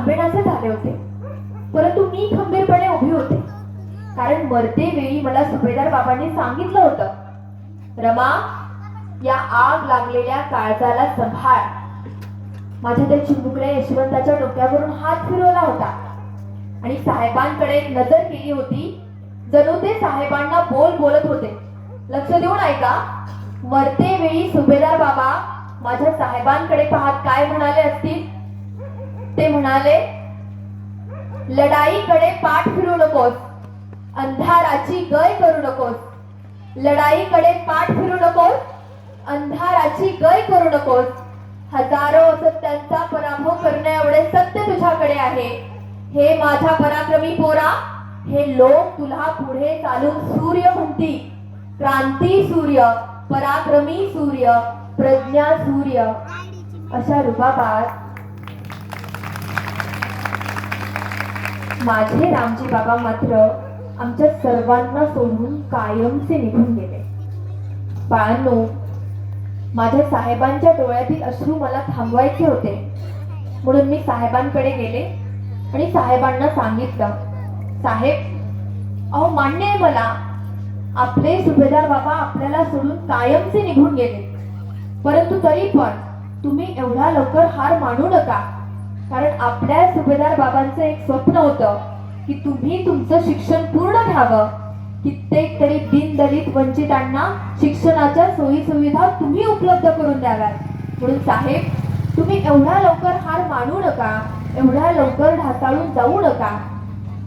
थांबेनासे झाले होते, परंतु मी खंबीरपणे उभी होते, कारण मरते वेळी मला सुभेदार बाबांनी सांगितलं होतं, रमा, या आग लागलेल्या काळजाला संभाळ. माझ्या त्या चिमुकल्या यशवंताच्या डोक्यावरून हात फिरवला होता आणि साहेबांकडे नजर केली होती, जणू ते साहेबांना बोलत होते. लक्ष देऊन ऐका. मरते वेळी सुभेदार बाबा माझ्या साहेबांकडे पाहत काय म्हणाले असतील? ते म्हणाले, लढाईकडे पाठ फिरू नकोस, अंधाराची गय करू नकोस. लढाईकडे पाठ फिरू नकोस, अंधाराची गय करू नकोस. हजारो असत्यांचा पराभव करण्या एवढे सत्य तुझ्याकडे आहे. हे माझ्या पराक्रमी पोरा, हे लोक तुला पुढे चालून सूर्य म्हणतील. क्रांती सूर्य, पराक्रमी सूर्य, प्रज्ञा सूर्य अशा रूपात माझे रामजी बाबा मात्र आमच्या सर्वांना सोडून कायमचे निघून गेले. बाळांनो, माझ्या साहेबांच्या डोळ्यातील अश्रू मला थांबवायचे होते, म्हणून मी साहेबांकडे गेले आणि साहेबांना सांगितलं, साहेब, अहो मान्य आहे मला, आपले सुभेदार बाबा आपल्याला सोडून कायमचे निघून गेले, परंतु तरी पण तुम्ही एवढा लवकर हार मानू नका, कारण आपल्या सुभेदार बाबांचं एक स्वप्न होतं की तुम्ही तुमचं शिक्षण पूर्ण घ्यावं. कित्येक तरी दीनदलित वंचितांना शिक्षणाच्या सोयी सुविधा तुम्ही उपलब्ध करून द्याव्यात. म्हणून साहेब, तुम्ही एवढा लवकर हार मानू नका, एवढ्या लवकर ढासाळून जाऊ नका.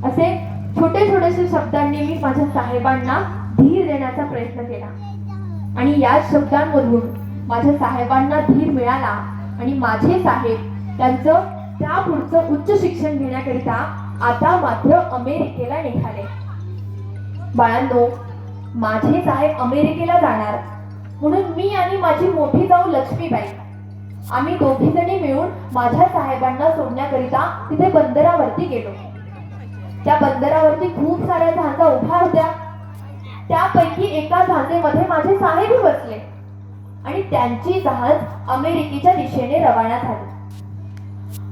असे छोटेसे शब्दांनी मी माझ्या साहेबांना धीर देण्याचा प्रयत्न केला आणि या शब्दांमधून माझ्या साहेबांना धीर मिळाला आणि माझे साहेब त्यांचं त्या पुढचं उच्च शिक्षण घेण्याकरिता आता मात्र अमेरिकेला निघाले. बाळांनो, माझे साहेब अमेरिकेला जाणार म्हणून मी आणि माझी मोठी जाऊ लक्ष्मीबाई आम्ही दोघी जणी मिळून माझ्या साहेबांना सोडण्याकरिता तिथे बंदरावरती गेलो. त्या बंदरावरती खूप साऱ्या जहाजा उभ्या होत्या. त्यापैकी एका जहाजेमध्ये माझे साहेबही बसले आणि त्यांची जहाज अमेरिकेच्या दिशेने रवाना झाली.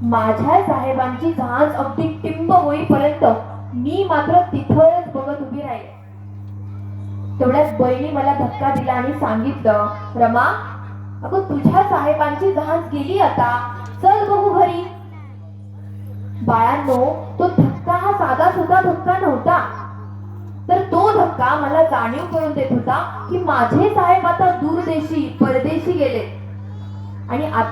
माझ्या साहेबांची जहाज अगदी टिंब होईपर्यंत मी मात्र तिथंच बघत उभी राहिले. तेवढ्याच बहिणी मला धक्का दिला आणि सांगितलं, रमा, अगं तुझ्या साहेबांची जहाज गेली आता, चल बघू घरी. बाळांनो, तो धक्का हा साधा सुद्धा धक्का नव्हता, तर तो धक्का मला जाणीव करून देत होता की माझे साहेब आता दूरदेशी परदेशी गेले आणि आता